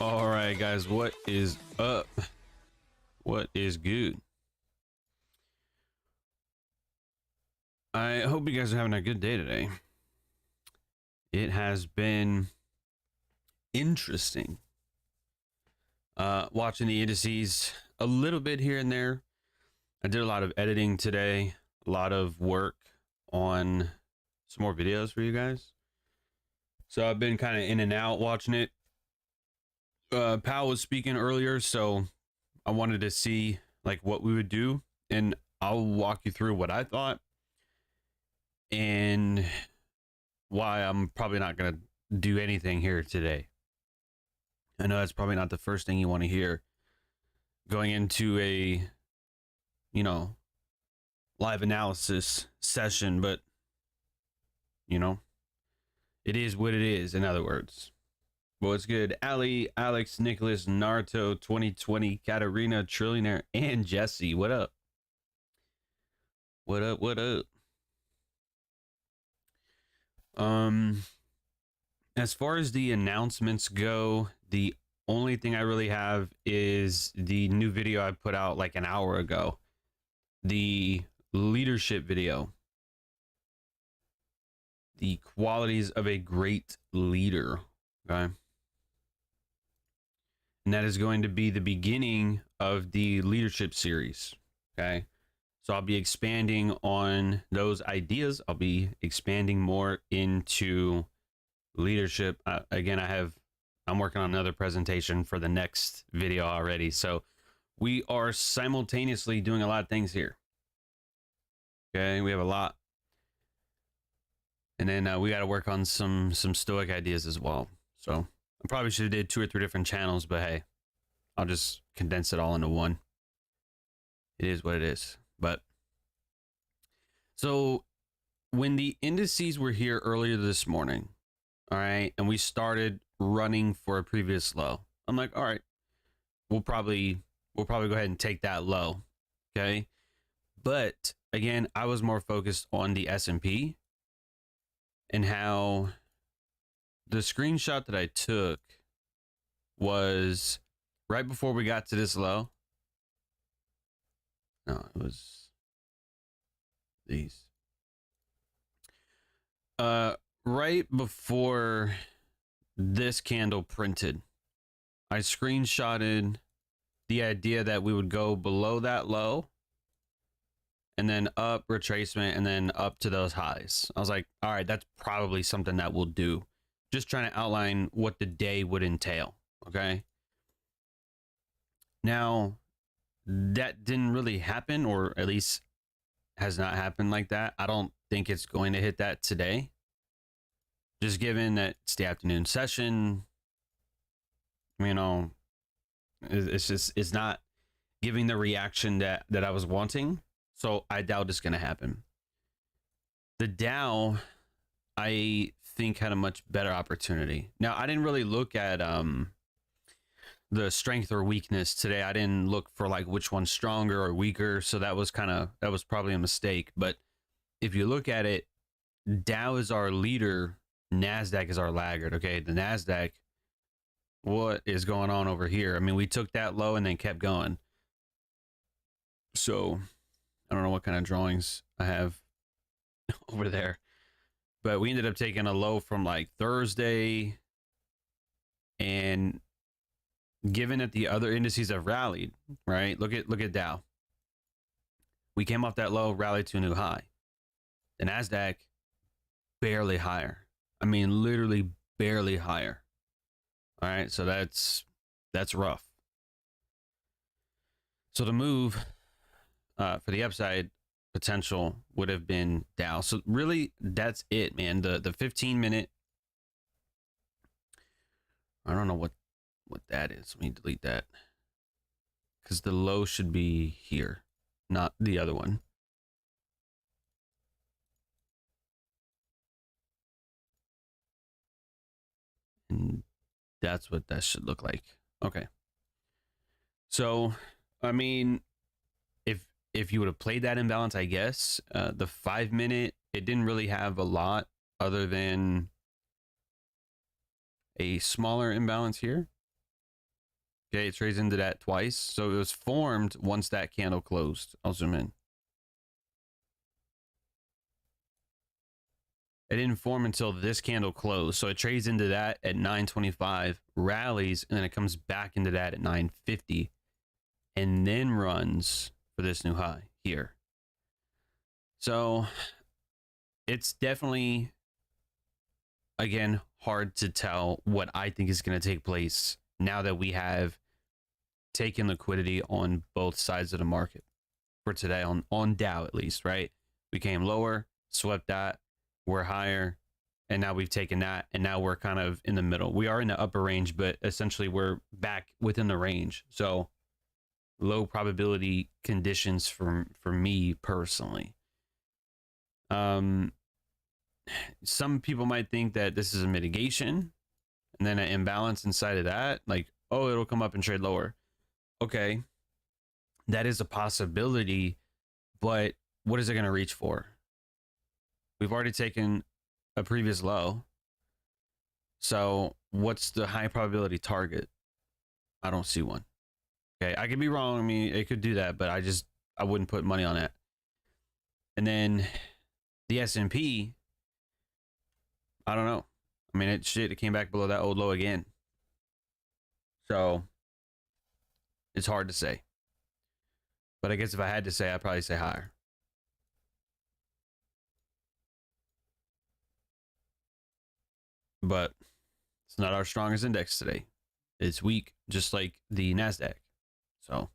All right, guys, what is up? What is good? I hope you guys are having a good day today. It has been interesting watching the indices a little bit here and there. I did a lot of editing today, a lot of work on some more videos for you guys. So I've been kind of in and out watching it. Pal was speaking earlier, so I wanted to see like what we would do, and I'll walk you through what I thought and why I'm probably not going to do anything here today. I know that's probably not the first thing you want to hear going into a, live analysis session, but it is what it is, in other words. What's good? Ali, Alex, Nicholas, Naruto, 2020, Katarina, Trillionaire, and Jesse. What up? What up? What up? As far as the announcements go, the only thing I really have is the new video I put out like an hour ago. The leadership video. The qualities of a great leader. Okay. And that is going to be the beginning of the leadership series. Okay. So I'll be expanding on those ideas. I'll be expanding more into leadership. Again, I'm working on another presentation for the next video already. So we are simultaneously doing a lot of things here. Okay. We have a lot. And then we got to work on some Stoic ideas as well. So I probably should have did 2 or 3 different channels, but hey, I'll just condense it all into one. It is what it is. But so when the indices were here earlier this morning, all right, and we started running for a previous low, I'm like, all right, we'll probably go ahead and take that low. Okay. But again, I was more focused on the S&P and how the screenshot that I took was right before we got to this low. No, it was these. Right before this candle printed, I screenshotted the idea that we would go below that low and then up retracement and then up to those highs. I was like, all right, that's probably something that we'll do. Just trying to outline what the day would entail. Okay. Now, that didn't really happen, or at least has not happened like that. I don't think it's going to hit that today. Just given that it's the afternoon session, you know, it's not giving the reaction that I was wanting. So I doubt it's going to happen. The Dow, I think, had a much better opportunity. Now, I didn't really look at the strength or weakness today. I didn't look for like which one's stronger or weaker. So that was probably a mistake. But if you look at it, Dow is our leader, Nasdaq is our laggard. Okay, the Nasdaq, what is going on over here? I mean, we took that low and then kept going. So I don't know what kind of drawings I have over there, but we ended up taking a low from like Thursday, and given that the other indices have rallied, right? Look at Dow. We came off that low, rallied to a new high. The Nasdaq barely higher. I mean, literally barely higher. All right, so that's rough. So the move for the upside potential would have been Dow. So really, that's it, man. The 15-minute. I don't know what that is. Let me delete that, because the low should be here, not the other one. And that's what that should look like. Okay. So, I mean, if you would have played that imbalance, I guess the 5-minute, it didn't really have a lot other than a smaller imbalance here. Okay, it trades into that twice. So it was formed once that candle closed. I'll zoom in. It didn't form until this candle closed. So it trades into that at 925, rallies, and then it comes back into that at 950, and then runs for this new high here. So it's definitely, again, hard to tell what I think is going to take place now that we have taken liquidity on both sides of the market for today, on Dow at least, right? We came lower, swept that, we're higher, and now we've taken that, and now we're kind of in the middle. We are in the upper range, but essentially we're back within the range. So low probability conditions for me personally. Some people might think that this is a mitigation, and then an imbalance inside of that, like, oh, it'll come up and trade lower. Okay, that is a possibility, but what is it going to reach for? We've already taken a previous low. So what's the high probability target? I don't see one. Okay, I could be wrong. I mean, it could do that, but I wouldn't put money on that. And then the S&P, I don't know. I mean, it came back below that old low again. So it's hard to say. But I guess if I had to say, I'd probably say higher. But it's not our strongest index today. It's weak, just like the Nasdaq. So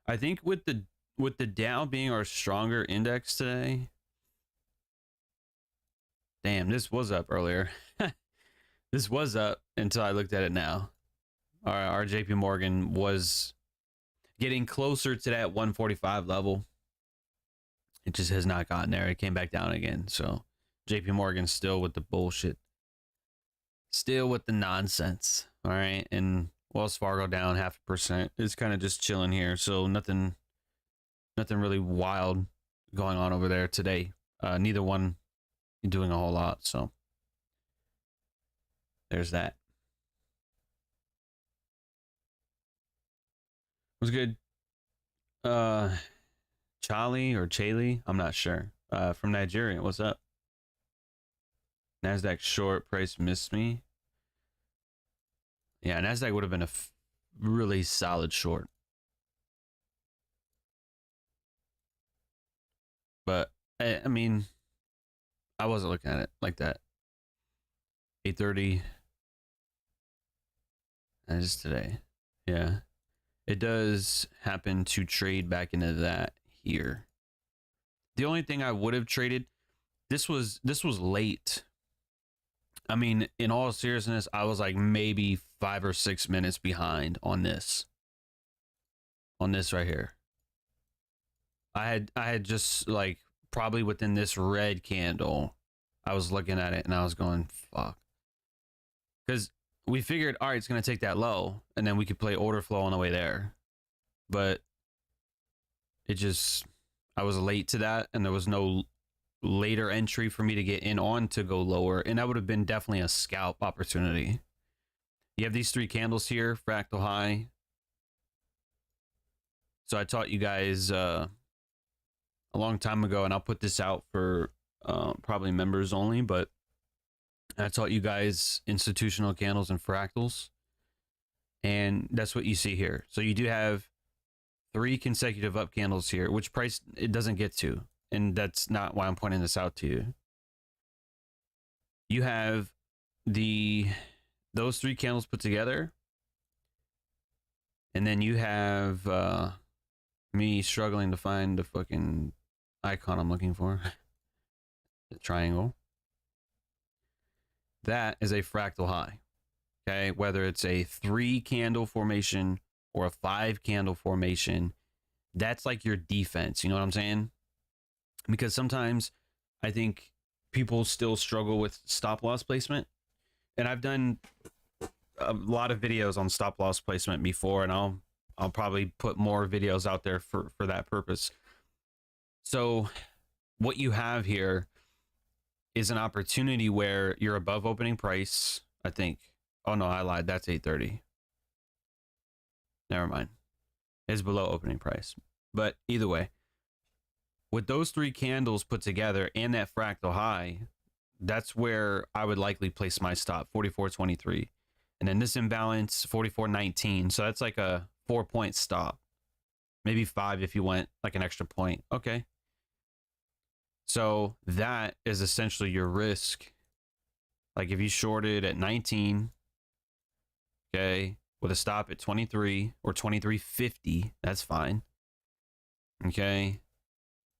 I think with the Dow being our stronger index today, damn, this was up earlier. This was up until I looked at it now. Our JP Morgan was getting closer to that 145 level. It just has not gotten there. It came back down again. So JP Morgan's still with the bullshit. Still with the nonsense. All right. And Wells Fargo down 0.5%. It's kind of just chilling here. So nothing really wild going on over there today. Neither one doing a whole lot. So there's that. Was good. Charlie or Chaley, I'm not sure. From Nigeria. What's up? Nasdaq short price missed me. Yeah, Nasdaq would have been a really solid short. But I mean, I wasn't looking at it like that. 8:30. That is today. Yeah. It does happen to trade back into that here. The only thing I would have traded, this was late. I mean, in all seriousness, I was like maybe 5 or 6 minutes behind on this. On this right here. I had just like probably within this red candle, I was looking at it and I was going, fuck. Because we figured, all right, it's going to take that low and then we could play order flow on the way there. But it just, I was late to that and there was no later entry for me to get in on to go lower. And that would have been definitely a scalp opportunity. You have these 3 candles here, fractal high. So I taught you guys a long time ago, and I'll put this out for probably members only, but I taught you guys institutional candles and fractals. And that's what you see here. So you do have 3 consecutive up candles here, which price it doesn't get to. And that's not why I'm pointing this out to you. You have those 3 candles put together. And then you have me struggling to find the fucking icon I'm looking for. The triangle. That is a fractal high. Okay, whether it's a 3 candle formation or a 5 candle formation, that's like your defense. You know what I'm saying? Because sometimes I think people still struggle with stop loss placement. And I've done a lot of videos on stop loss placement before, and I'll probably put more videos out there for that purpose. So what you have here is an opportunity where you're above opening price, I think. Oh no, I lied. That's 8:30. Never mind. It's below opening price. But either way, with those 3 candles put together and that fractal high, that's where I would likely place my stop, 44.23. And then this imbalance, 44.19. So that's like a 4-point stop. Maybe 5 if you went like an extra point. Okay. So that is essentially your risk. Like if you shorted at 19, okay, with a stop at 23 or 23.50, that's fine. Okay.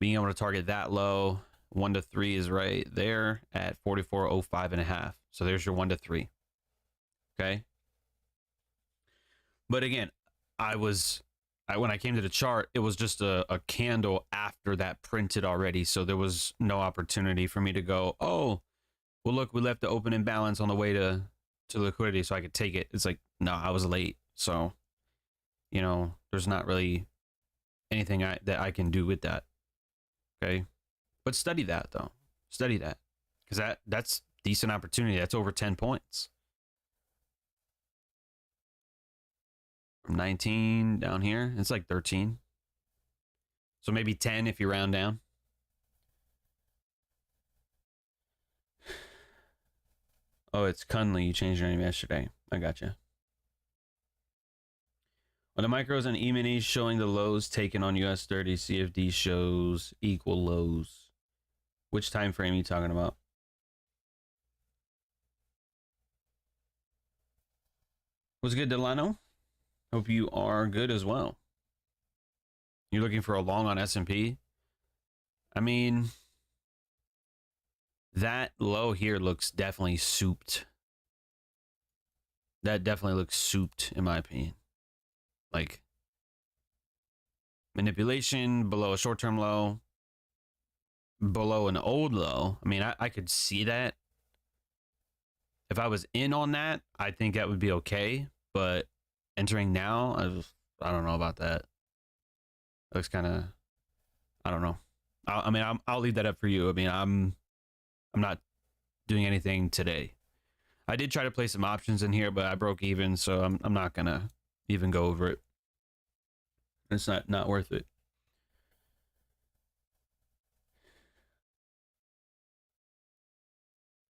Being able to target that low, 1 to 3 is right there at 44.05.5. So there's your 1 to 3. Okay. But again, when I came to the chart, it was just a candle after that printed already. So there was no opportunity for me to go, oh, well, look, we left the open imbalance on the way to liquidity so I could take it. It's like, no, I was late. So, you know, there's not really anything that I can do with that. Okay. But study that though. Study that. Because that's decent opportunity. That's over 10 points. From 19 down here, it's like 13. So maybe 10 if you round down. Oh, it's Cunley. You changed your name yesterday. I gotcha. On the micros and E-minis showing the lows taken on US 30, CFD shows equal lows. Which time frame are you talking about? What's good, Delano? Hope you are good as well. You're looking for a long on S&P? I mean, that low here looks definitely souped. That definitely looks souped in my opinion. Like manipulation below a short-term low, below an old low. I mean, I could see that. If I was in on that, I think that would be okay. But entering now, I don't know about that. It looks kind of, I don't know. I'll leave that up for you. I mean, I'm not doing anything today. I did try to play some options in here, but I broke even, so I'm not gonna even go over it. It's not worth it.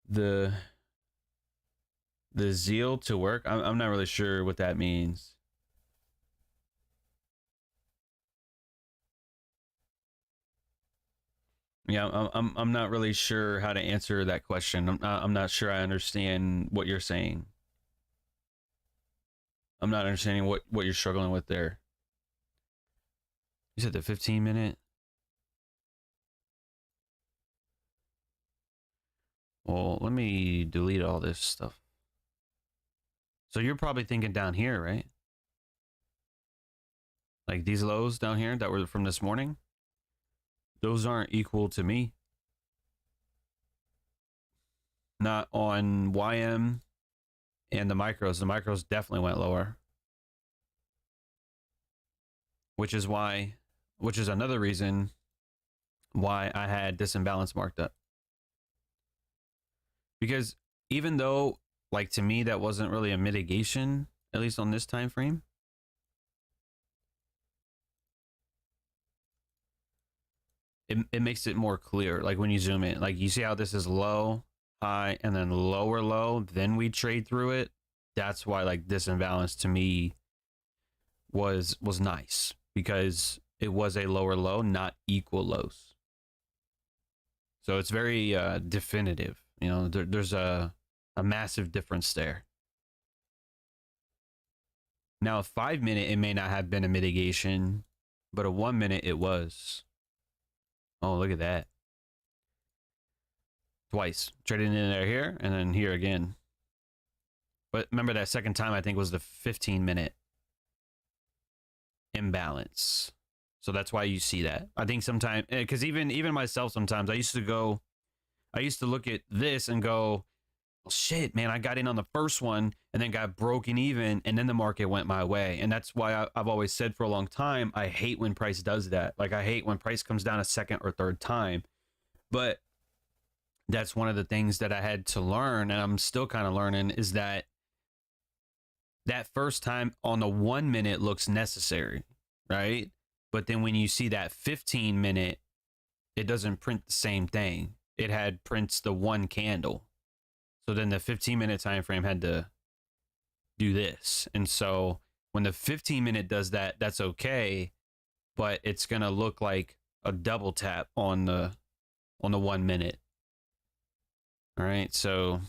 The zeal to work. I'm not really sure what that means. Yeah, I'm not really sure how to answer that question. I'm not sure I understand what you're saying. I'm not understanding what you're struggling with there. You said the 15-minute. Well, let me delete all this stuff. So you're probably thinking down here, right? Like these lows down here that were from this morning. Those aren't equal to me. Not on YM and the micros. The micros definitely went lower. Which is another reason why I had this imbalance marked up. Because even though, like, to me, that wasn't really a mitigation, at least on this time frame. It makes it more clear. Like when you zoom in, like you see how this is low, high, and then lower low, then we trade through it. That's why like this imbalance to me was nice, because it was a lower low, not equal lows. So it's very definitive. You know, there's a massive difference there. Now, a 5-minute, it may not have been a mitigation, but a 1-minute, it was. Oh, look at that. Twice. Traded in there here, and then here again. But remember that second time, I think, was the 15-minute imbalance. So that's why you see that. I think sometimes, because even myself, sometimes I used to look at this and go, well, shit, man, I got in on the first one and then got broken even, and then the market went my way. And that's why I've always said for a long time, I hate when price does that. Like, I hate when price comes down a second or third time. But that's one of the things that I had to learn, and I'm still kind of learning, is that first time on the 1-minute looks necessary, right? But then when you see that 15-minute, it doesn't print the same thing. It prints the one candle. So then the 15-minute time frame had to do this. And so when the 15-minute does that, that's okay, but it's going to look like a double tap on the 1-minute. All right, so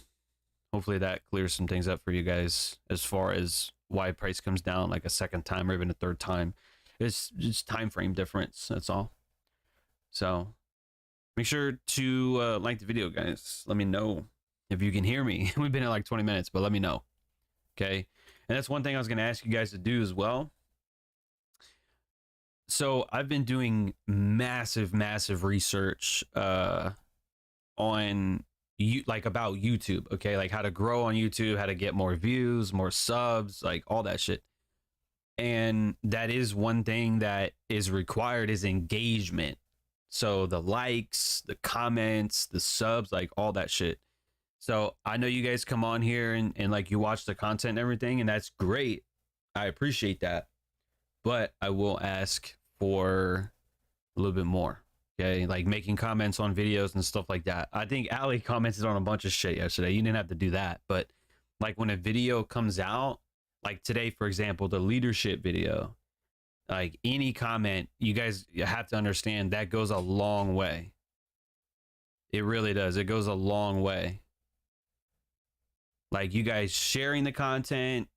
hopefully that clears some things up for you guys as far as why price comes down like a second time or even a third time. It's just time frame difference, that's all. So make sure to like the video, guys. Let me know if you can hear me. We've been at like 20 minutes, but let me know. Okay. And that's one thing I was going to ask you guys to do as well. So I've been doing massive research on about YouTube. Okay. Like how to grow on YouTube, how to get more views, more subs, like all that shit. And that is one thing that is required, is engagement. So the likes, the comments, the subs, like all that shit. So I know you guys come on here and like you watch the content and everything, and that's great. I appreciate that. But I will ask for a little bit more. Okay. Like making comments on videos and stuff like that. I think Ali commented on a bunch of shit yesterday. You didn't have to do that. But like when a video comes out, like today, for example, the leadership video, like any comment, you guys have to understand that goes a long way. It really does. It goes a long way. Like you guys sharing the content,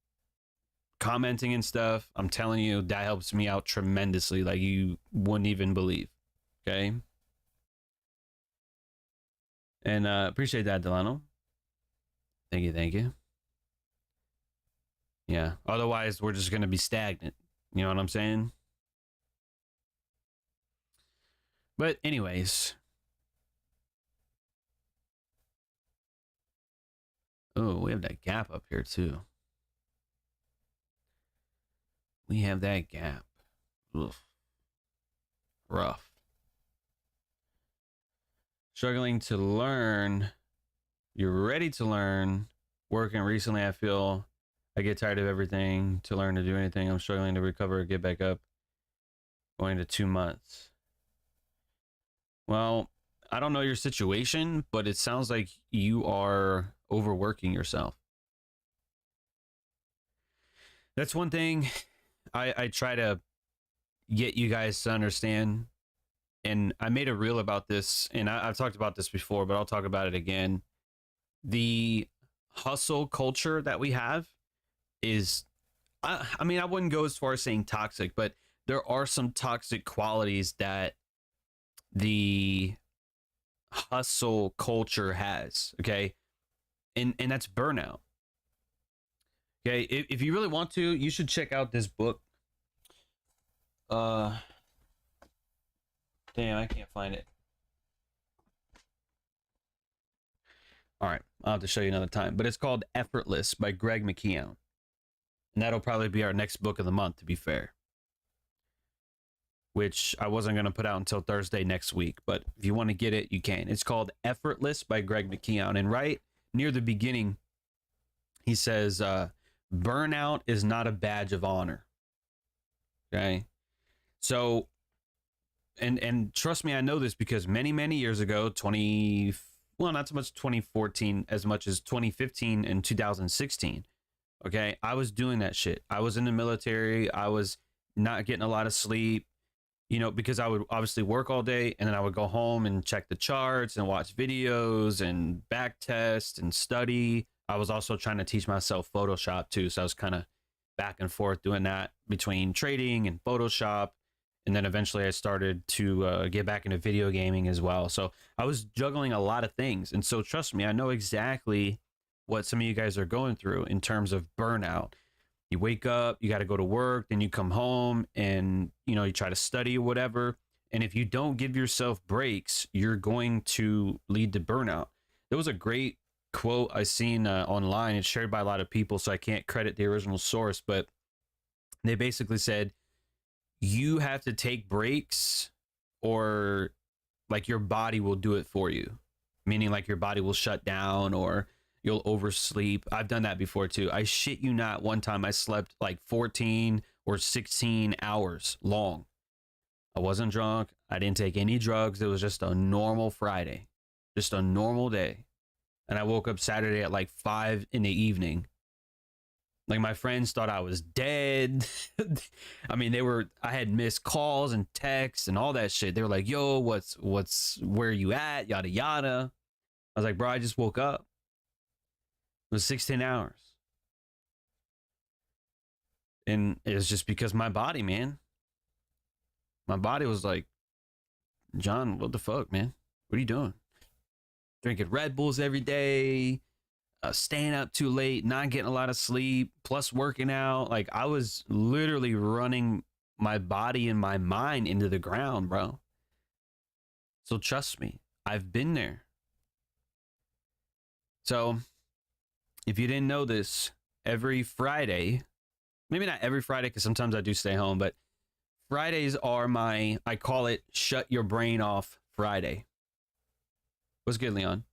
commenting and stuff, I'm telling you, that helps me out tremendously. Like you wouldn't even believe. Okay. And appreciate that, Delano. Thank you. Yeah. Otherwise, we're just going to be stagnant. You know what I'm saying? But anyways. Oh, we have that gap up here too. We have that gap. Oof. Rough. Struggling to learn. You're ready to learn. Working recently, I feel I get tired of everything. To learn to do anything, I'm struggling to recover, get back up. Going to 2 months. Well, I don't know your situation, but it sounds like you are overworking yourself. That's one thing I try to get you guys to understand. And I made a reel about this, and I've talked about this before, but I'll talk about it again. The hustle culture that we have is, I mean, I wouldn't go as far as saying toxic, but there are some toxic qualities that the hustle culture has. Okay. And that's burnout. Okay. If you really want to, you should check out this book. Damn, I can't find it. All right, I'll have to show you another time. But it's called Effortless by Greg McKeown. And that'll probably be our next book of the month, to be fair. Which I wasn't going to put out until Thursday next week. But if you want to get it, you can. It's called Effortless by Greg McKeown. And right near the beginning, he says, burnout is not a badge of honor. Okay? So, and trust me, I know this because many years ago, well, not so much 2014 as much as 2015 and 2016. Okay, I was doing that shit. I was in the military. I was not getting a lot of sleep, you know, because I would obviously work all day, and then I would go home and check the charts and watch videos and back test and study. I was also trying to teach myself Photoshop too, so I was kind of back and forth doing that between trading and Photoshop. And then eventually I started to get back into video gaming as well. So I was juggling a lot of things. And so trust me, I know exactly what some of you guys are going through in terms of burnout. You wake up, you got to go to work, then you come home and, you know, you try to study or whatever. And if you don't give yourself breaks, you're going to lead to burnout. There was a great quote I seen online. It's shared by a lot of people, so I can't credit the original source, but they basically said, you have to take breaks or like your body will do it for you. Meaning like your body will shut down or you'll oversleep. I've done that before too. I shit you not, one time I slept like 14 or 16 hours long. I wasn't drunk. I didn't take any drugs. It was just a normal Friday, just a normal day. And I woke up Saturday at like 5 in the evening. Like my friends thought I was dead. I mean, I had missed calls and texts and all that shit. They were like, yo, where are you at? Yada, yada. I was like, bro, I just woke up. It was 16 hours. And it was just because my body, man. My body was like, John, what the fuck, man? What are you doing? Drinking Red Bulls every day. Staying up too late, not getting a lot of sleep, plus working out. Like I was literally running my body and my mind into the ground, bro. So trust me, I've been there. So if you didn't know this, every Friday, maybe not every Friday, because sometimes I do stay home, but Fridays are I call it shut your brain off Friday. What's good, Leon?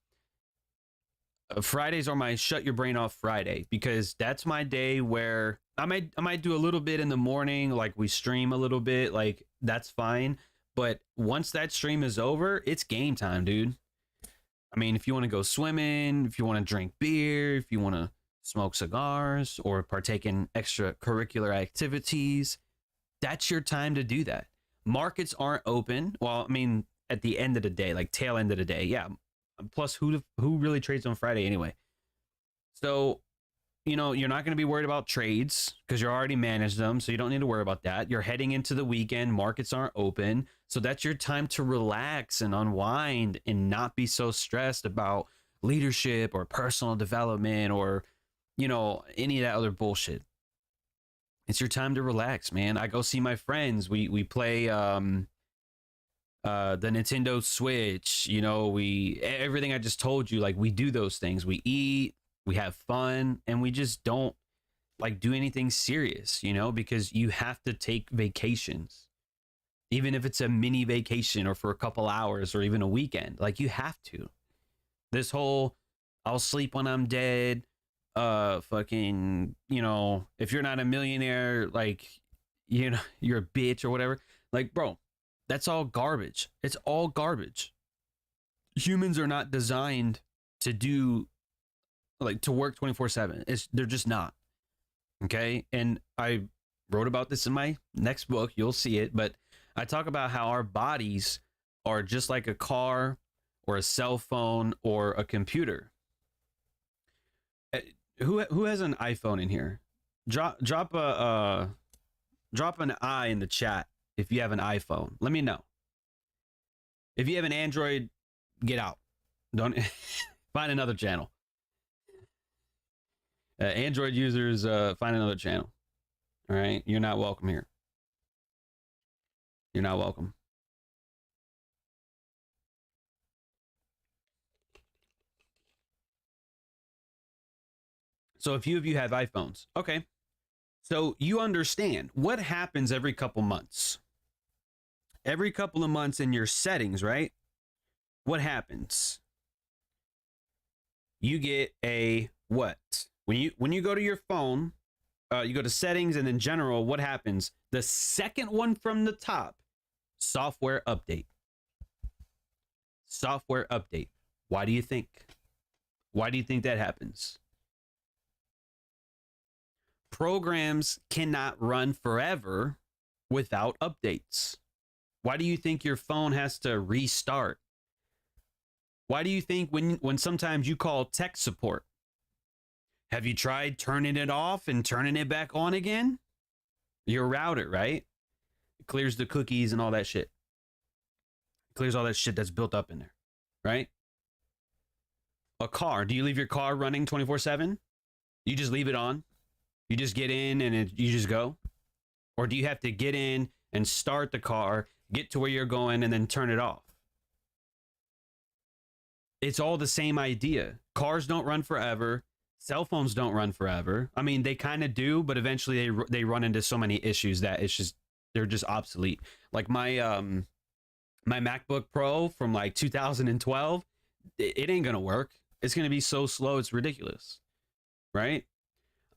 Fridays are my shut your brain off Friday, because that's my day where I might do a little bit in the morning, like we stream a little bit, like that's fine. But once that stream is over, it's game time, dude. I mean, if you want to go swimming, if you want to drink beer, if you want to smoke cigars or partake in extracurricular activities, that's your time to do that. Markets aren't open. Well, I mean, at the end of the day, like tail end of the day, yeah. Plus, who really trades on Friday anyway? So, you know, you're not going to be worried about trades because you already managed them. So you don't need to worry about that. You're heading into the weekend. Markets aren't open. So that's your time to relax and unwind and not be so stressed about leadership or personal development or, you know, any of that other bullshit. It's your time to relax, man. I go see my friends. We play the Nintendo Switch, you know, everything I just told you, like we do those things. We eat, we have fun, and we just don't like do anything serious, you know, because you have to take vacations. Even if it's a mini vacation or for a couple hours or even a weekend, like you have to. This whole I'll sleep when I'm dead, fucking, you know, if you're not a millionaire, like, you know, you're a bitch or whatever. Like, bro, that's all garbage. It's all garbage. Humans are not designed to do like to work 24/7. They're just not. Okay? And I wrote about this in my next book. You'll see it, but I talk about how our bodies are just like a car or a cell phone or a computer. Who has an iPhone in here? Drop an I in the chat if you have an iPhone. Let me know. If you have an Android, get out. Don't find another channel. Android users, find another channel. All right, you're not welcome here. You're not welcome. So a few of you have iPhones. Okay. So you understand what happens every couple months. Every couple of months in your settings, right? What happens? You get a what? When you go to your phone, you go to settings and then general, what happens? The second one from the top, software update. Software update. Why do you think? Why do you think that happens? Programs cannot run forever without updates. Why do you think your phone has to restart? Why do you think when sometimes you call tech support, have you tried turning it off and turning it back on again? Your router, right? It clears the cookies and all that shit. It clears all that shit that's built up in there, right? A car, do you leave your car running 24/7? You just leave it on? You just get in and you just go? Or do you have to get in and start the car, get to where you're going, and then turn it off? It's all the same idea. Cars don't run forever. Cell phones don't run forever. I mean, they kind of do, but eventually they run into so many issues that they're just obsolete. Like my my MacBook Pro from like 2012, it ain't gonna work. It's gonna be so slow, it's ridiculous, right?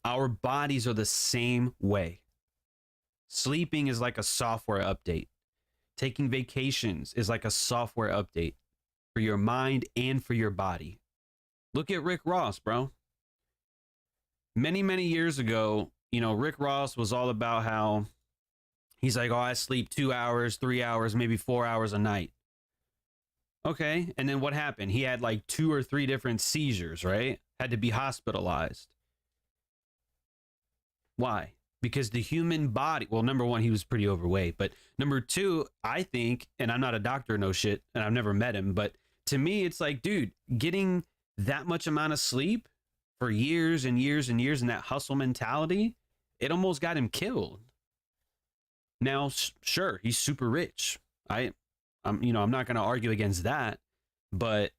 Our bodies are the same way. Sleeping is like a software update. Taking vacations is like a software update for your mind and for your body. Look at Rick Ross, bro. Many, many years ago, Rick Ross was all about how he's like, oh, I sleep 2 hours, 3 hours, maybe 4 hours a night. Okay. And then what happened? He had like 2 or 3 different seizures, right? Had to be hospitalized. Why? Because the human body, well, number one, he was pretty overweight, but number two, I think, and I'm not a doctor, no shit, and I've never met him, but to me, it's like, dude, getting that much amount of sleep for years and years and years and that hustle mentality, it almost got him killed. Now, sure, he's super rich. I'm not going to argue against that, but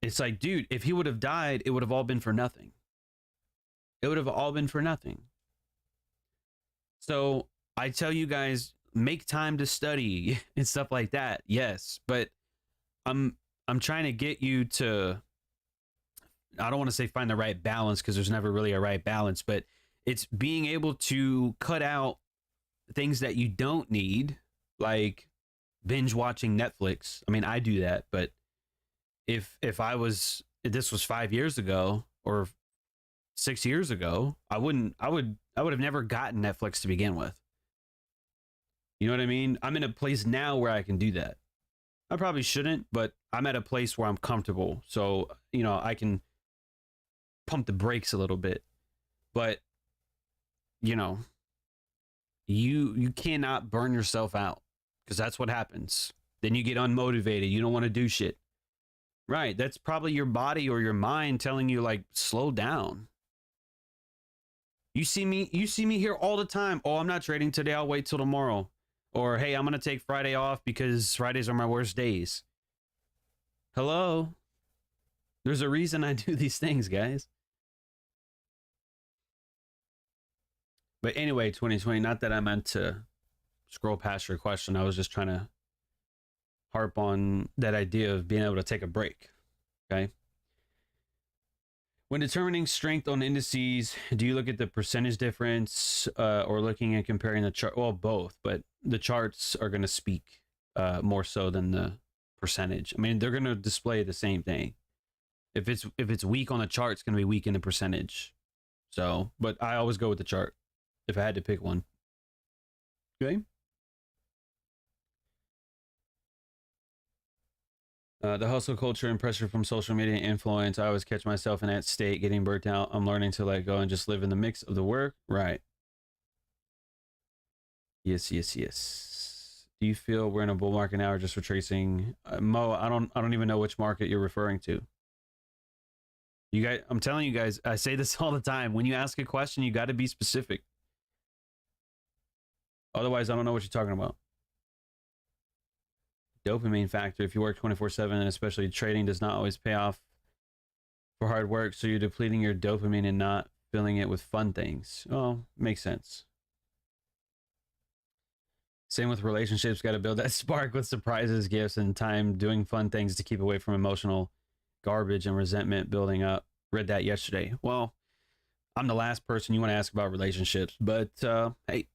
it's like, dude, if he would have died, it would have all been for nothing. It would have all been for nothing. So I tell you guys, make time to study and stuff like that. Yes, but I'm trying to get you to, I don't want to say find the right balance because there's never really a right balance, but it's being able to cut out things that you don't need, like binge watching Netflix. I mean, I do that, but if this was 5 years ago or 6 years ago, I would have never gotten Netflix to begin with. You know what I mean? I'm in a place now where I can do that. I probably shouldn't, but I'm at a place where I'm comfortable. So, I can pump the brakes a little bit. But, you cannot burn yourself out because that's what happens. Then you get unmotivated. You don't want to do shit. Right. That's probably your body or your mind telling you, like, slow down. You see me here all the time. Oh, I'm not trading today. I'll wait till tomorrow. Or, hey, I'm going to take Friday off because Fridays are my worst days. Hello? There's a reason I do these things, guys. But anyway, 2020, not that I meant to scroll past your question. I was just trying to harp on that idea of being able to take a break. Okay? When determining strength on indices, do you look at the percentage difference or looking at comparing the chart? Well, both, but the charts are going to speak more so than the percentage. I mean, they're going to display the same thing. If it's weak on the chart, it's going to be weak in the percentage. So, but I always go with the chart if I had to pick one. Okay. The hustle culture and pressure from social media influence. I always catch myself in that state, getting burnt out. I'm learning to let go and just live in the mix of the work. Right. Yes. Do you feel we're in a bull market now, or just retracing? Mo, I don't even know which market you're referring to. You guys, I'm telling you guys, I say this all the time. When you ask a question, you got to be specific. Otherwise, I don't know what you're talking about. Dopamine factor. If you work 24/7, and especially trading does not always pay off for hard work, so you're depleting your dopamine and not filling it with fun things. Oh, makes sense. Same with relationships. Got to build that spark with surprises, gifts, and time doing fun things to keep away from emotional garbage and resentment building up. Read that yesterday. Well, I'm the last person you want to ask about relationships, but hey,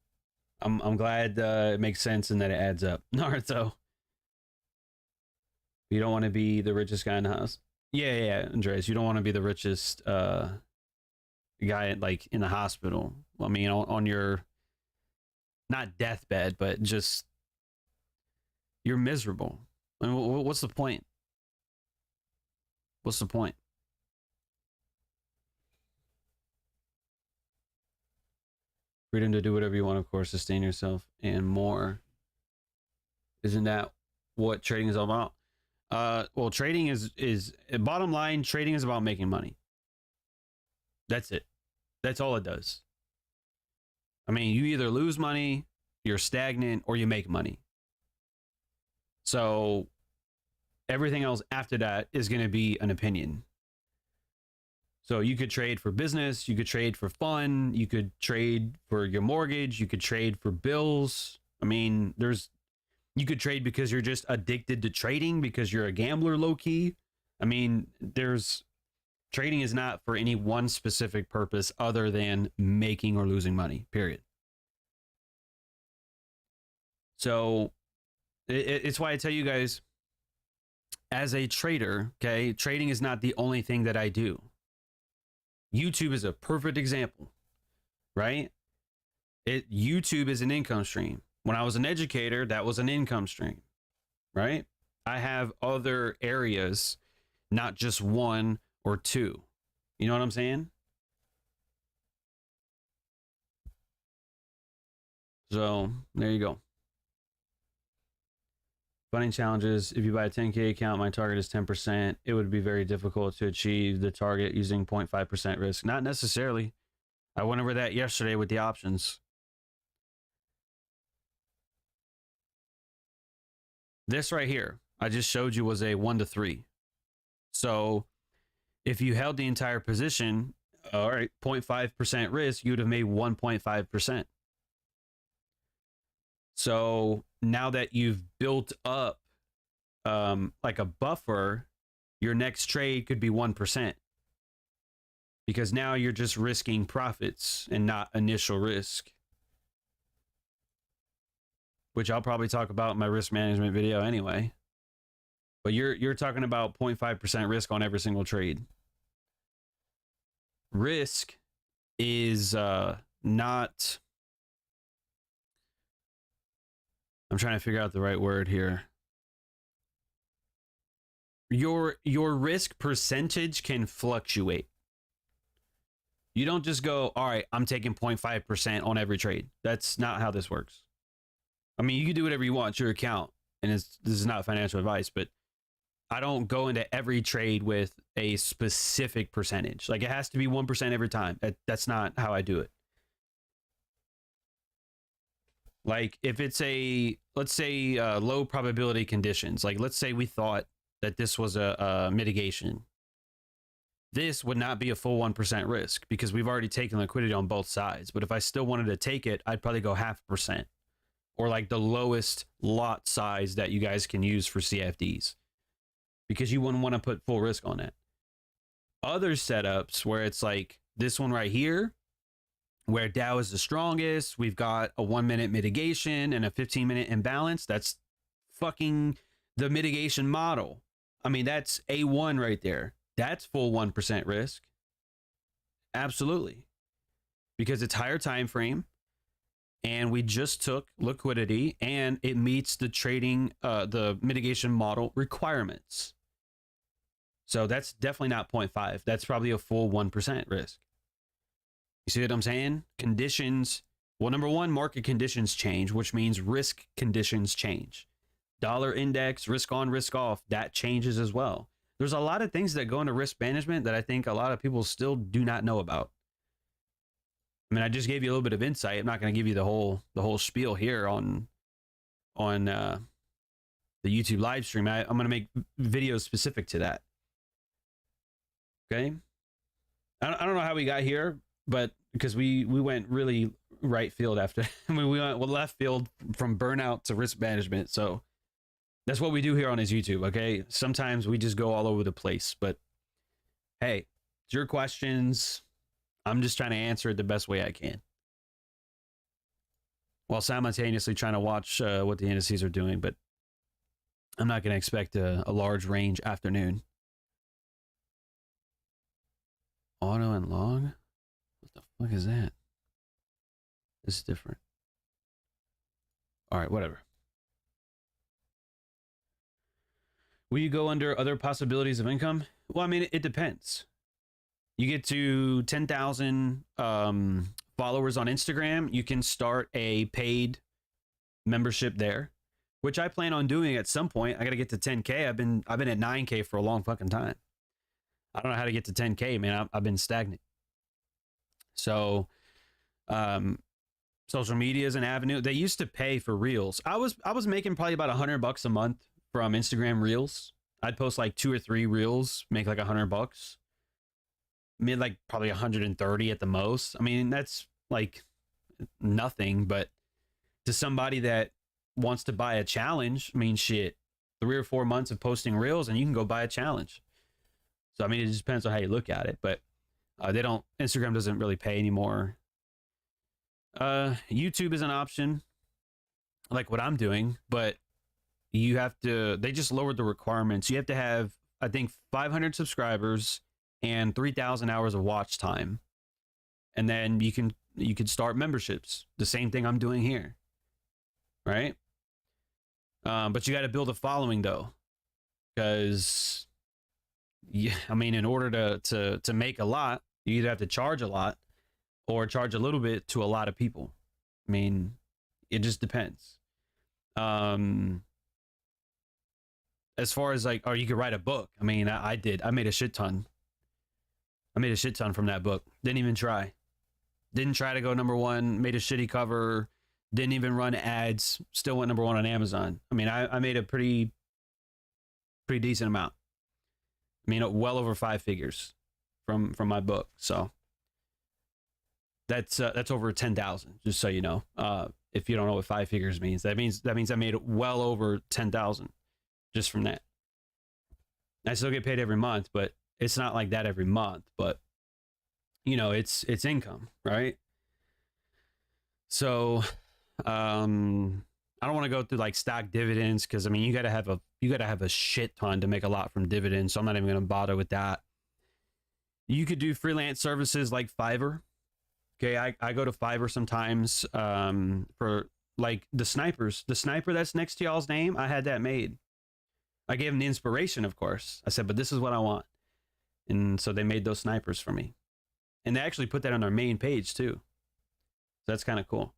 I'm glad it makes sense and that it adds up. Naruto. You don't want to be the richest guy in the house. Yeah, Andreas. You don't want to be the richest guy like in the hospital. I mean, on your not deathbed, but just you're miserable. I mean, what's the point? What's the point? Freedom to do whatever you want, of course, sustain yourself and more. Isn't that what trading is all about? Well, trading is bottom line, trading is about making money. That's it. That's all it does. I mean, you either lose money, you're stagnant, or you make money. So everything else after that is going to be an opinion. So you could trade for business, you could trade for fun, you could trade for your mortgage, you could trade for bills. I mean, you could trade because you're just addicted to trading, because you're a gambler low key. I mean, trading is not for any one specific purpose other than making or losing money, period. So it's why I tell you guys, as a trader, okay, trading is not the only thing that I do. YouTube is a perfect example, right? YouTube is an income stream. When I was an educator, that was an income stream, right? I have other areas, not just one or two. You know what I'm saying? So there you go. Funding challenges. If you buy a 10K account, my target is 10%. It would be very difficult to achieve the target using 0.5% risk. Not necessarily. I went over that yesterday with the options. This right here, I just showed you, was a 1 to 3. So if you held the entire position, all right, 0.5% risk, you would have made 1.5%. So now that you've built up like a buffer, your next trade could be 1%. Because now you're just risking profits and not initial risk. Which I'll probably talk about in my risk management video anyway. But you're talking about 0.5% risk on every single trade. Risk is not... I'm trying to figure out the right word here. Your risk percentage can fluctuate. You don't just go, all right, I'm taking 0.5% on every trade. That's not how this works. I mean, you can do whatever you want. It's your account. And this is not financial advice, but I don't go into every trade with a specific percentage. Like, it has to be 1% every time. That's not how I do it. Like, if it's let's say low probability conditions, like let's say we thought that this was a mitigation. This would not be a full 1% risk because we've already taken liquidity on both sides. But if I still wanted to take it, I'd probably go 0.5%. Or like the lowest lot size that you guys can use for CFDs, because you wouldn't want to put full risk on it. Other setups where it's like this one right here, where Dow is the strongest, we've got a 1-minute mitigation and a 15-minute imbalance. That's The mitigation model. I mean, that's A1 right there. That's full 1% risk. Absolutely. Because it's higher time frame, and we just took liquidity, and it meets the trading, the mitigation model requirements. So that's definitely not 0.5. That's probably a full 1% risk. You see what I'm saying? Conditions. Well, number one, market conditions change, which means risk conditions change. Dollar index, risk on, risk off, that changes as well. There's a lot of things that go into risk management that I think a lot of people still do not know about. I mean, I just gave you a little bit of insight. I'm not going to give you the whole spiel here on the YouTube live stream. I'm going to make videos specific to that. Okay. I don't know how we got here, but because we went really right field after. I mean, we went left field from burnout to risk management. So that's what we do here on his YouTube. Okay. Sometimes we just go all over the place, but hey, it's your questions. I'm just trying to answer it the best way I can, while simultaneously trying to watch what the indices are doing. But I'm not going to expect a large range afternoon. Auto and long? What the fuck is that? This is different. All right, whatever. Will you go under other possibilities of income? Well, I mean, it depends. You get to 10,000 followers on Instagram, you can start a paid membership there, which I plan on doing at some point. I got to get to 10K. I've been at 9K for a long fucking time. I don't know how to get to 10K, man. I've been stagnant. So, social media is an avenue. They used to pay for reels. I was making probably about $100 a month from Instagram reels. I'd post like 2 or 3 reels, make like $100. Made like probably 130 at the most. I mean, that's like nothing, but to somebody that wants to buy a challenge, I mean, shit, 3 or 4 months of posting reels and you can go buy a challenge. So, I mean, it just depends on how you look at it, but Instagram doesn't really pay anymore. YouTube is an option, like what I'm doing, but they just lowered the requirements. You have to have, I think, 500 subscribers and 3,000 hours of watch time. And then you can start memberships. The same thing I'm doing here. Right? But you got to build a following though. Because I mean, in order to make a lot, you either have to charge a lot or charge a little bit to a lot of people. I mean, it just depends. As far as like, you could write a book. I mean, I made a shit ton. I made a shit ton from that book. Didn't even try. Didn't try to go #1. Made a shitty cover. Didn't even run ads. Still went #1 on Amazon. I mean, I made a pretty decent amount. I mean, well over 5 figures from my book. So that's over 10,000. Just so you know. If you don't know what 5 figures means, that means I made well over 10,000 just from that. I still get paid every month, but it's not like that every month, but you know, it's income, right? So, I don't want to go through like stock dividends, because I mean, you gotta have a shit ton to make a lot from dividends. So I'm not even gonna bother with that. You could do freelance services like Fiverr. Okay, I go to Fiverr sometimes for like the snipers. The sniper that's next to y'all's name, I had that made. I gave them the inspiration, of course. I said, but this is what I want. And so they made those snipers for me. And they actually put that on their main page too. So that's kind of cool.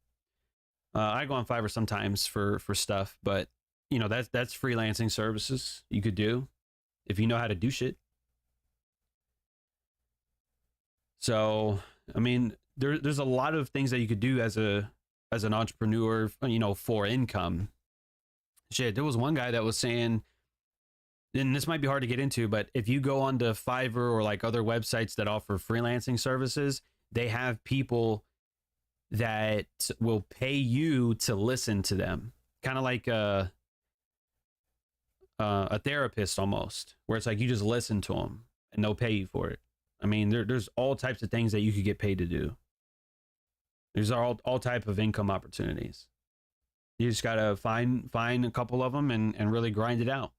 I go on Fiverr sometimes for stuff, but you know, that's freelancing services you could do if you know how to do shit. So, I mean, there's a lot of things that you could do as an entrepreneur, you know, for income. Shit, there was one guy that was saying, and this might be hard to get into, but if you go onto Fiverr or like other websites that offer freelancing services, they have people that will pay you to listen to them, kind of like a therapist almost, where it's like you just listen to them and they'll pay you for it. I mean, there's all types of things that you could get paid to do. There's all type of income opportunities. You just gotta find a couple of them and really grind it out.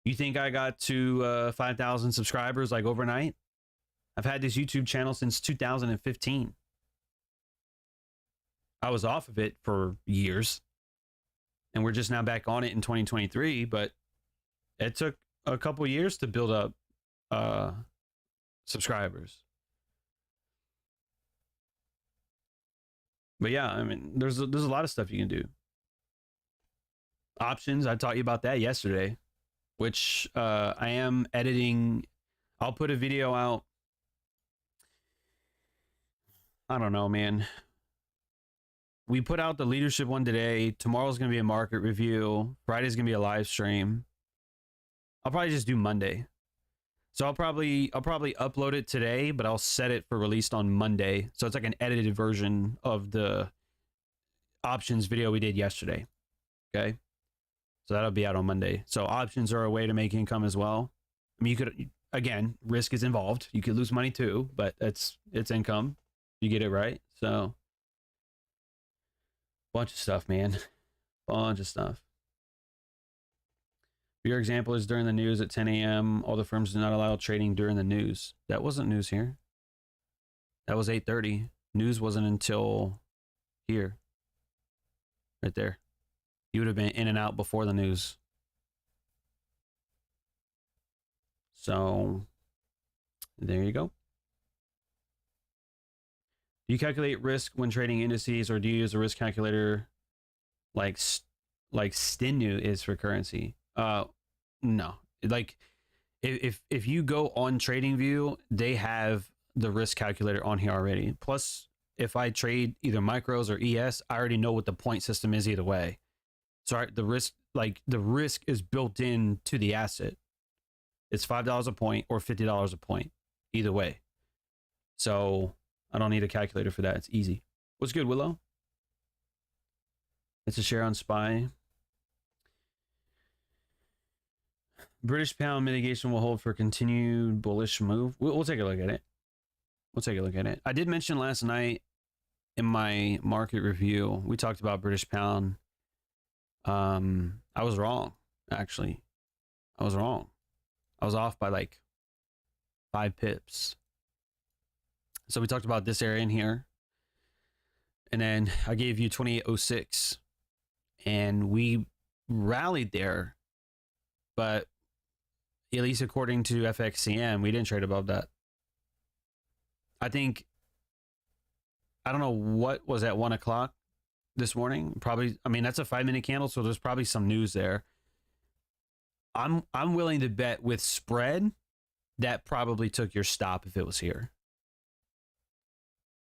You think I got to 5,000 subscribers like overnight? I've had this YouTube channel since 2015. I was off of it for years, and we're just now back on it in 2023, but it took a couple years to build up subscribers. But yeah, I mean, there's a lot of stuff you can do. Options, I taught you about that yesterday, which I am editing. I'll put a video out. I don't know, man. We put out the leadership one today. Tomorrow's going to be a market review. Friday's going to be a live stream. I'll probably just do Monday. So I'll probably upload it today, but I'll set it for released on Monday. So it's like an edited version of the options video we did yesterday. Okay. So that'll be out on Monday. So options are a way to make income as well. I mean, you could, again, risk is involved. You could lose money too, but it's income. You get it right. So bunch of stuff, man. Bunch of stuff. Your example is during the news at 10 a.m. All the firms do not allow trading during the news. That wasn't news here. That was 8:30. News wasn't until here. Right there. You would have been in and out before the news. So there you go. Do you calculate risk when trading indices, or do you use a risk calculator like Stinu is for currency? No. Like if you go on TradingView, they have the risk calculator on here already. Plus, if I trade either micros or ES, I already know what the point system is either way. So the risk is built in to the asset. It's $5 a point or $50 a point, either way. So I don't need a calculator for that. It's easy. What's good, Willow? It's a share on SPY. British pound mitigation will hold for continued bullish move. We'll take a look at it. We'll take a look at it. I did mention last night in my market review, we talked about British pound. I was wrong, actually. I was wrong. I was off by like 5 pips. So we talked about this area in here. And then I gave you 2806. And we rallied there. But at least according to FXCM, we didn't trade above that. I think, I don't know what was at 1 o'clock this morning. Probably, I mean, that's a 5-minute candle, so there's probably some news there. I'm willing to bet with spread that probably took your stop if it was here.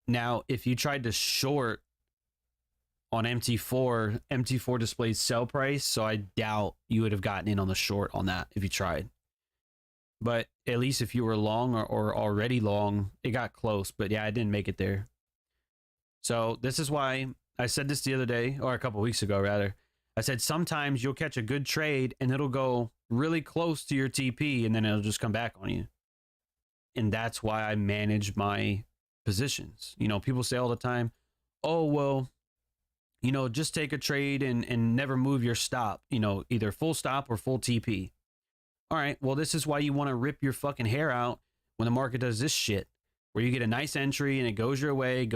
Now, if you tried to short on MT4 displays sell price, so I doubt you would have gotten in on the short on that if you tried. But at least if you were long or already long, it got close. But yeah, I didn't make it there. So this is why I said this the other day, or a couple weeks ago rather. I said sometimes you'll catch a good trade and it'll go really close to your TP and then it'll just come back on you. And that's why I manage my positions. You know, people say all the time, oh, well, you know, just take a trade and never move your stop, you know, either full stop or full TP. All right, well, this is why you want to rip your fucking hair out when the market does this shit, where you get a nice entry and it goes your way,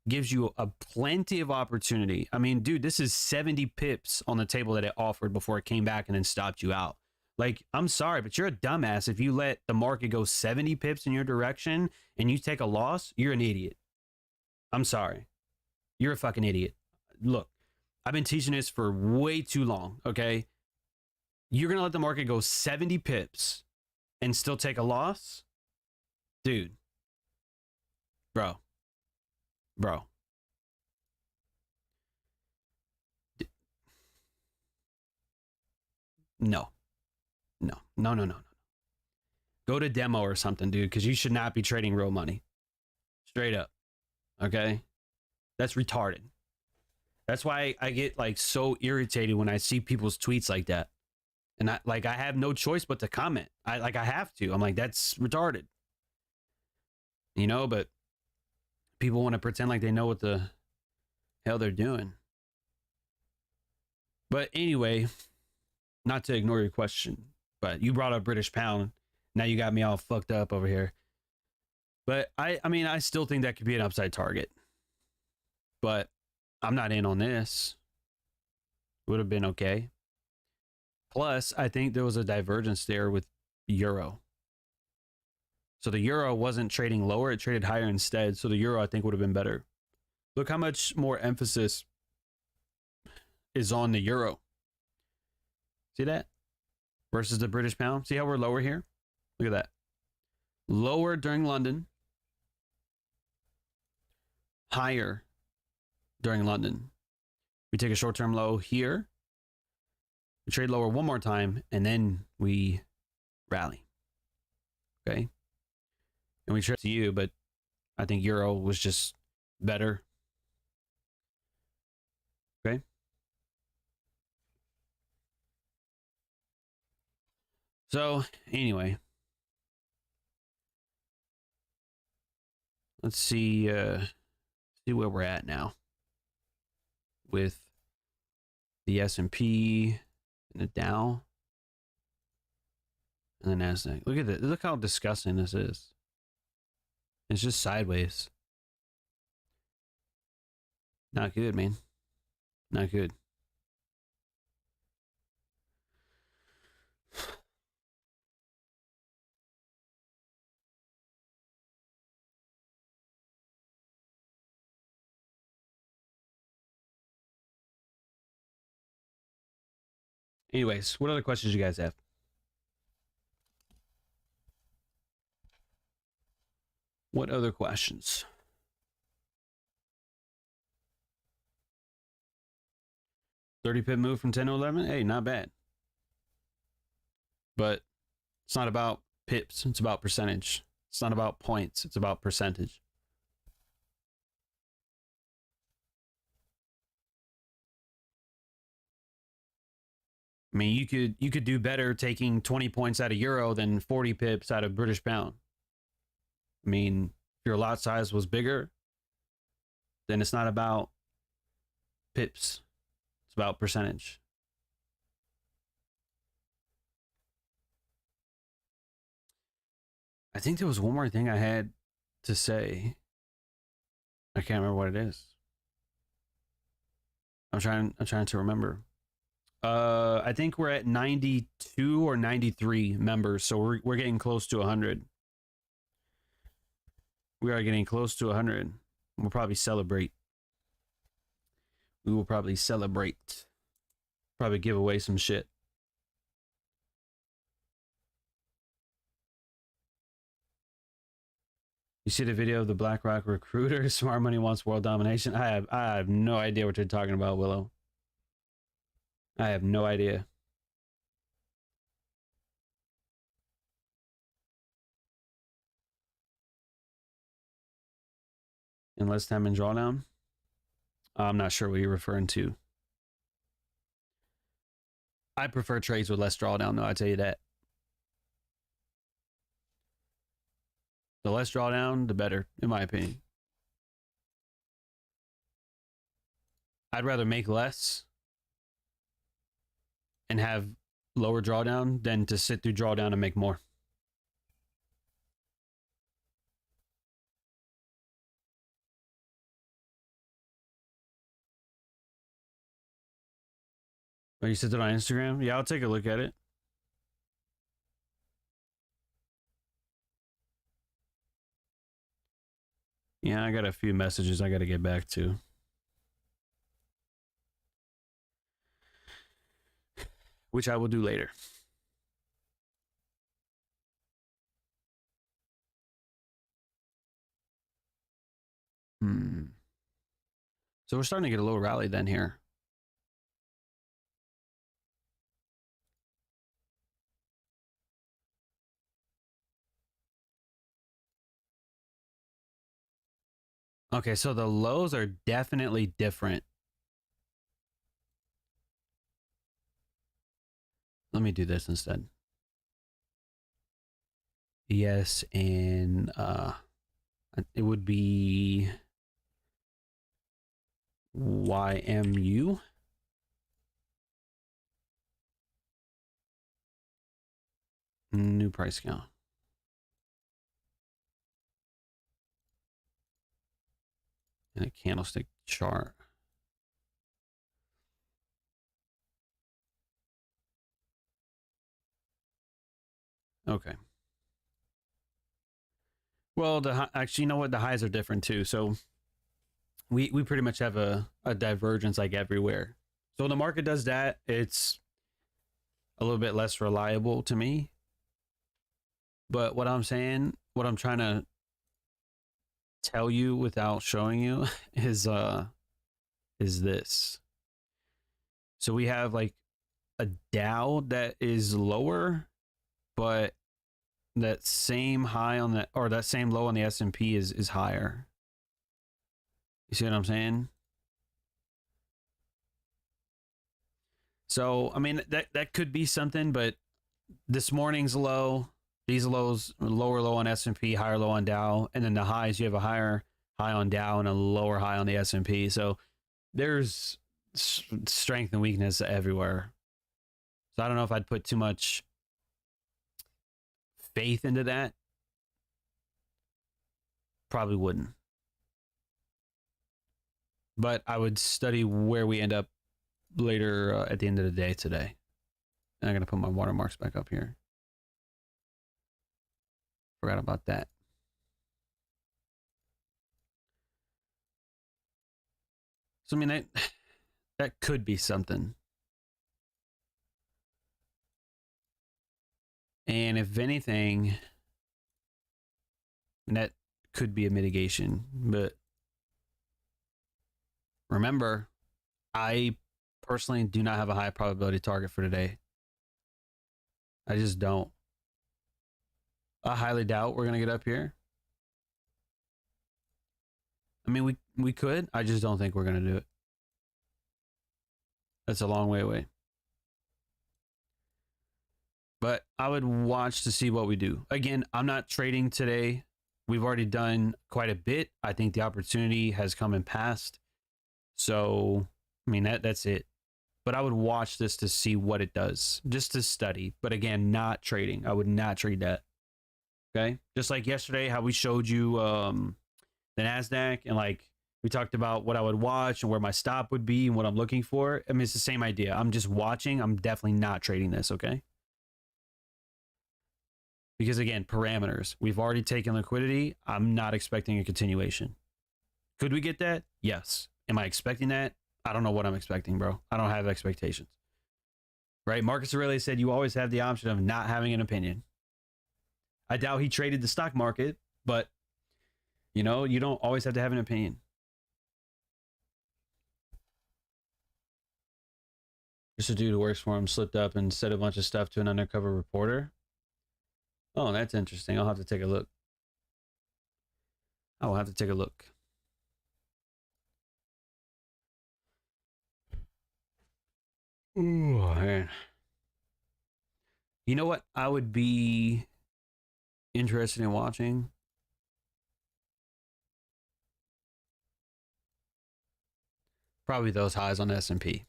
gives you a plenty of opportunity. I mean, dude, this is 70 pips on the table that it offered before it came back and then stopped you out. Like, I'm sorry, but you're a dumbass if you let the market go 70 pips in your direction and you take a loss. You're an idiot. I'm sorry. You're a fucking idiot. Look, I've been teaching this for way too long, okay? You're going to let the market go 70 pips and still take a loss? Dude. Bro. No. Go to demo or something, dude, because you should not be trading real money. Straight up. Okay? That's retarded. That's why I get like so irritated when I see people's tweets like that. And I have no choice but to comment. I have to. I'm like, that's retarded. You know, but people want to pretend like they know what the hell they're doing. But anyway, not to ignore your question, but you brought up British pound. Now you got me all fucked up over here. But I mean, I still think that could be an upside target. But I'm not in on this. Would have been okay. Plus, I think there was a divergence there with euro. So the euro wasn't trading lower, it traded higher instead. So the euro, I think, would have been better. Look how much more emphasis is on the euro. See that? Versus the British pound. See how we're lower here? Look at that. Lower during London. Higher during London. We take a short-term low here. We trade lower one more time, and then we rally. Okay? And we trade to you, but I think euro was just better. Okay? So, anyway. Let's see where we're at now with the S&P and the Dow and the Nasdaq. Look at this. Look how disgusting this is. It's just sideways. Not good, man. Not good. Anyways, what other questions you guys have? What other questions? 30 pip move from 10 to 11? Hey, not bad. But it's not about pips. It's about percentage. It's not about points. It's about percentage. I mean, you could do better taking 20 points out of euro than 40 pips out of British pound. I mean, if your lot size was bigger, then it's not about pips. It's about percentage. I think there was one more thing I had to say. I can't remember what it is. I'm trying to remember. I think we're at 92 or 93 members, so we're getting close to 100. We are getting close to 100. We'll probably celebrate. We will probably celebrate. Probably give away some shit. You see the video of the BlackRock recruiter? Smart money wants world domination. I have no idea what you're talking about, Willow. I have no idea. In less time in drawdown? I'm not sure what you're referring to. I prefer trades with less drawdown, though, I tell you that. The less drawdown, the better, in my opinion. I'd rather make less and have lower drawdown than to sit through drawdown and make more. Oh, you said that on Instagram? Yeah, I'll take a look at it. Yeah, I got a few messages I got to get back to. Which I will do later. So we're starting to get a little rally then here. Okay, so the lows are definitely different. Let me do this instead. Yes, and it would be YMU. New price count. And a candlestick chart. Okay. Well, actually, you know what? The highs are different too. So we pretty much have a divergence like everywhere. So when the market does that, it's a little bit less reliable to me. But what I'm saying, what I'm trying to tell you without showing you is this. So we have like a Dow that is lower, but that same high on the, or that same low on the S&P is higher. You see what I'm saying? So, I mean, that could be something, but this morning's low, these lows, lower low on S&P, higher low on Dow, and then the highs, you have a higher high on Dow and a lower high on the S&P. So there's strength and weakness everywhere. So I don't know if I'd put too much faith into that. Probably wouldn't. But I would study where we end up later at the end of the day today. And I'm going to put my watermarks back up here. Forgot about that. So, I mean, that could be something. And if anything, that could be a mitigation. But remember, I personally do not have a high probability target for today. I just don't. I highly doubt we're going to get up here. I mean, we could. I just don't think we're going to do it. That's a long way away. But I would watch to see what we do. Again, I'm not trading today. We've already done quite a bit. I think the opportunity has come and passed. So, I mean, that's it. But I would watch this to see what it does, just to study. But again, not trading. I would not trade that. Okay? Just like yesterday, how we showed you the Nasdaq, and like we talked about what I would watch and where my stop would be and what I'm looking for. I mean, it's the same idea. I'm just watching. I'm definitely not trading this, okay? Because again, parameters. We've already taken liquidity. I'm not expecting a continuation. Could we get that? Yes. Am I expecting that? I don't know what I'm expecting, bro. I don't have expectations. Right? Marcus Aurelius said you always have the option of not having an opinion. I doubt he traded the stock market, but you know, you don't always have to have an opinion. Just a dude who works for him slipped up and said a bunch of stuff to an undercover reporter. Oh, that's interesting. I'll have to take a look. I will have to take a look. Ooh, man. You know what I would be interested in watching? Probably those highs on S&P.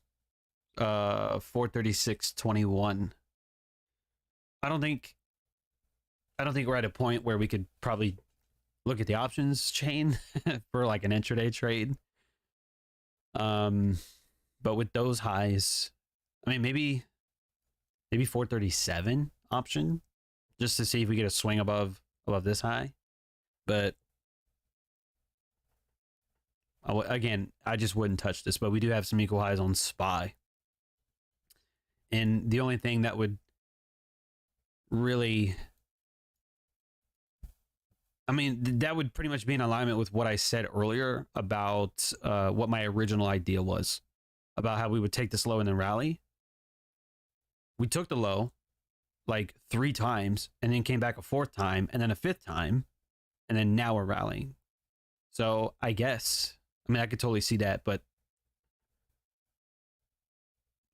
436.21. I don't think we're at a point where we could probably look at the options chain for like an intraday trade. But with those highs, I mean, maybe 437 option just to see if we get a swing above this high. But again, I just wouldn't touch this, but we do have some equal highs on SPY. And the only thing that would really, I mean, that would pretty much be in alignment with what I said earlier about what my original idea was about how we would take this low and then rally. We took the low like 3 times and then came back a 4th time and then a 5th time. And then now we're rallying. So I guess, I mean, I could totally see that, but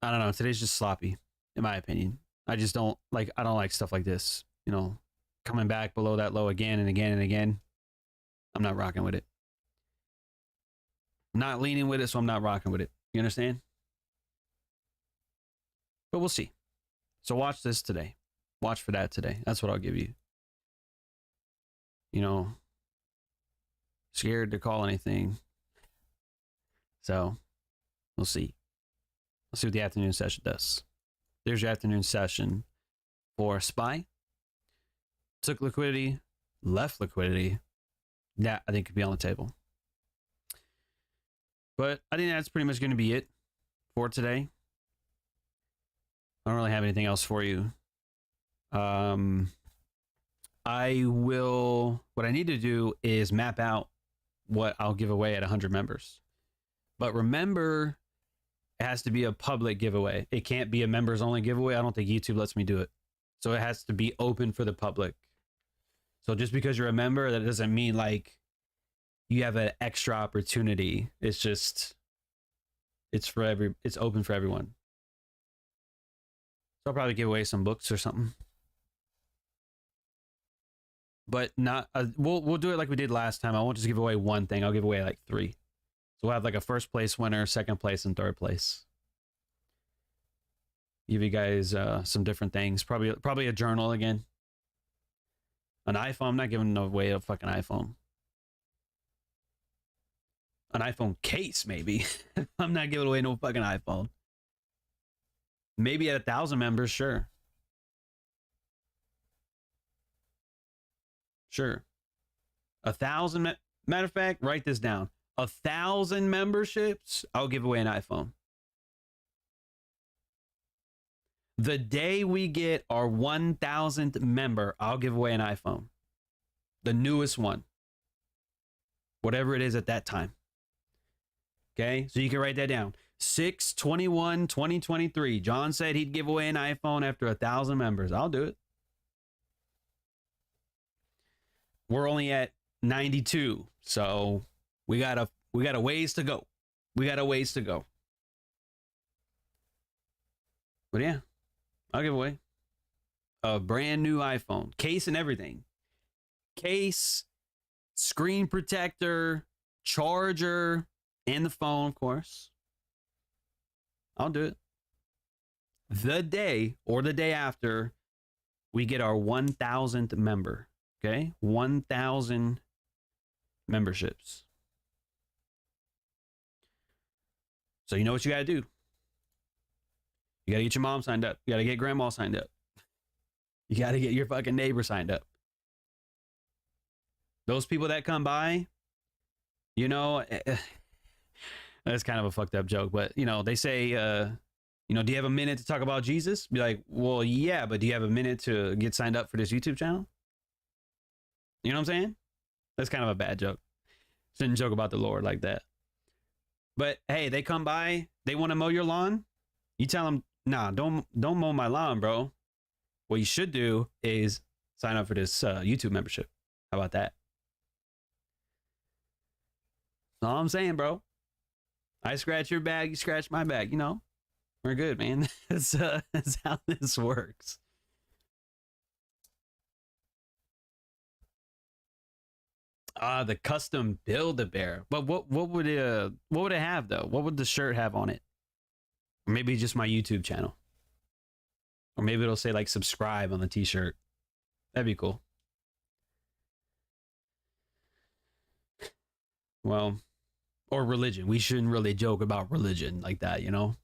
I don't know. Today's just sloppy, in my opinion. I just don't like, I don't like stuff like this, you know, coming back below that low again and again and again. I'm not rocking with it. I'm not leaning with it, so I'm not rocking with it. You understand? But we'll see. So watch this today. Watch for that today. That's what I'll give you. You know, scared to call anything. So we'll see. Let's see what the afternoon session does. There's your afternoon session for SPY. Took liquidity, left liquidity. That I think could be on the table. But I think that's pretty much going to be it for today. I don't really have anything else for you. What I need to do is map out what I'll give away at 100 members. But remember, it has to be a public giveaway. It can't be a members only giveaway. I don't think YouTube lets me do it. So it has to be open for the public. So just because you're a member, that doesn't mean like you have an extra opportunity. It's just, it's open for everyone. So I'll probably give away some books or something. But not, we'll do it like we did last time. I won't just give away one thing. I'll give away like 3. So we'll have like a first place winner, second place, and third place. Give you guys some different things. Probably a journal again. An iPhone. I'm not giving away a fucking iPhone. An iPhone case, maybe. I'm not giving away no fucking iPhone. Maybe at 1,000 members, sure. Sure. 1,000, matter of fact, write this down. 1,000 memberships, I'll give away an iPhone. The day we get our 1,000th member, I'll give away an iPhone. The newest one. Whatever it is at that time. Okay, so you can write that down. 6/21/2023. John said he'd give away an iPhone after 1,000 members. I'll do it. We're only at 92, so we got a ways to go. We got a ways to go. But yeah, I'll give away a brand new iPhone, case and everything. Case, screen protector, charger, and the phone, of course. I'll do it. The day or the day after we get our 1,000th member. Okay? 1,000 memberships. So you know what you got to do. You got to get your mom signed up. You got to get grandma signed up. You got to get your fucking neighbor signed up. Those people that come by, you know, that's kind of a fucked up joke, but you know, they say, you know, do you have a minute to talk about Jesus? Be like, well, yeah, but do you have a minute to get signed up for this YouTube channel? You know what I'm saying? That's kind of a bad joke. Shouldn't joke about the Lord like that. But hey, they come by, they want to mow your lawn. You tell them, nah, don't mow my lawn, bro. What you should do is sign up for this YouTube membership. How about that? That's all I'm saying, bro. I scratch your back, you scratch my back. You know, we're good, man. That's how this works. The custom Build-A-Bear. But what would it have though? What would the shirt have on it? Or maybe just my YouTube channel. Or maybe it'll say like subscribe on the t-shirt. That'd be cool. Well, or religion. We shouldn't really joke about religion like that, you know?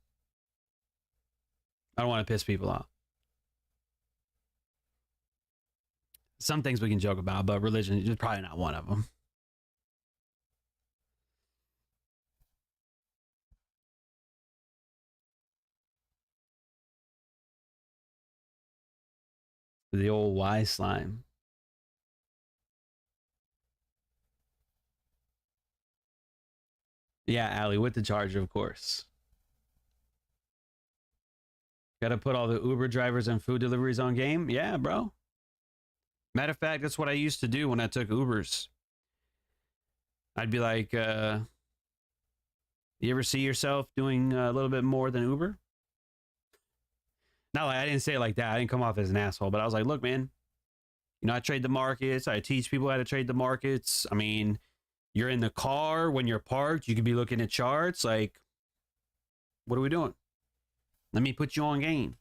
I don't want to piss people off. Some things we can joke about, but religion is probably not one of them. The old Y slime. Yeah, Allie, with the charger, of course. Gotta put all the Uber drivers and food deliveries on game? Yeah, bro. Matter of fact, that's what I used to do when I took Ubers. I'd be like, you ever see yourself doing a little bit more than Uber? Not like I didn't say it like that. I didn't come off as an asshole, but I was like, look, man, you know, I trade the markets. I teach people how to trade the markets. I mean, You're in the car when you're parked. You could be looking at charts. Like, what are we doing? Let me put you on game.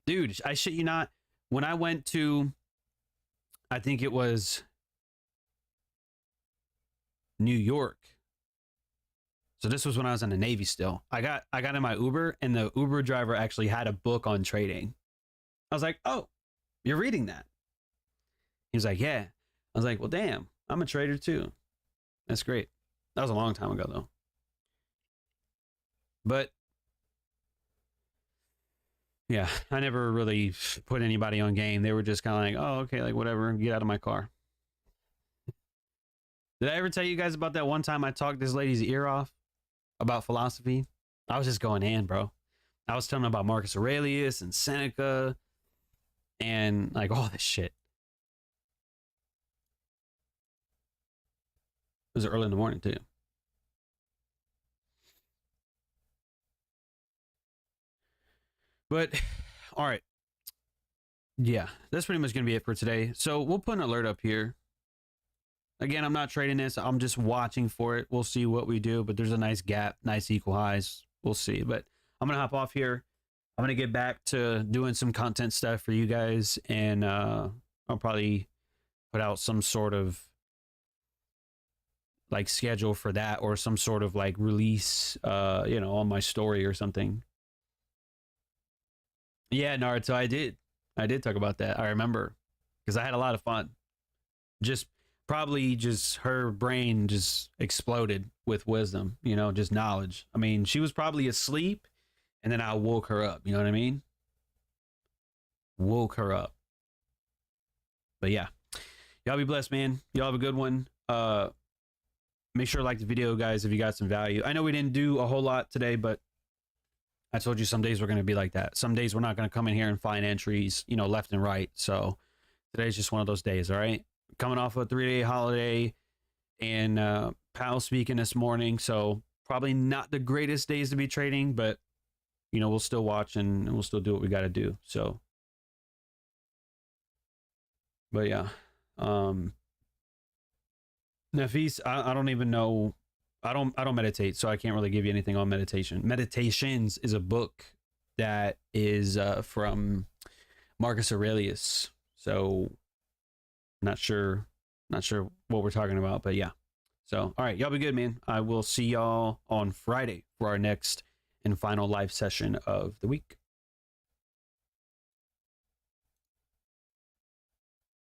Dude, I shit you not. When I went to, I think it was New York. So this was when I was in the Navy still. I got in my Uber, and the Uber driver actually had a book on trading. I was like, oh, you're reading that? He was like, yeah. I was like, well, damn, I'm a trader too. That's great. That was a long time ago though. But yeah, I never really put anybody on game. They were just kind of like, oh, okay, like whatever, get out of my car. Did I ever tell you guys about that one time I talked this lady's ear off about philosophy? I was just going in, bro. I was telling them about Marcus Aurelius and Seneca and like all this shit. It was early in the morning too. But all right. Yeah, that's pretty much going to be it for today. So we'll put an alert up here. Again, I'm not trading this. I'm just watching for it. We'll see what we do, but there's a nice gap, nice equal highs. We'll see. But I'm going to hop off here. I'm going to get back to doing some content stuff for you guys, and I'll probably put out some sort of like schedule for that, or some sort of like release, you know, on my story or something. Yeah, Naruto, I did talk about that. I remember, because I had a lot of fun. Just probably just her brain just exploded with wisdom, you know, just knowledge. I mean, she was probably asleep, and then I woke her up. You know what I mean? Woke her up. But yeah, y'all be blessed, man. Y'all have a good one. Make sure to like the video, guys, if you got some value. I know we didn't do a whole lot today, but I told you some days we're going to be like that. Some days we're not going to come in here and find entries, you know, left and right. So today's just one of those days. All right. Coming off a 3-day holiday, and Powell speaking this morning. So probably not the greatest days to be trading, but you know, we'll still watch and we'll still do what we got to do. So, but yeah, Nafis, I don't even know. I don't meditate, so I can't really give you anything on meditation. Meditations is a book that is from Marcus Aurelius. So not sure what we're talking about, but yeah. So all right, y'all be good, man. I will see y'all on Friday for our next and final live session of the week.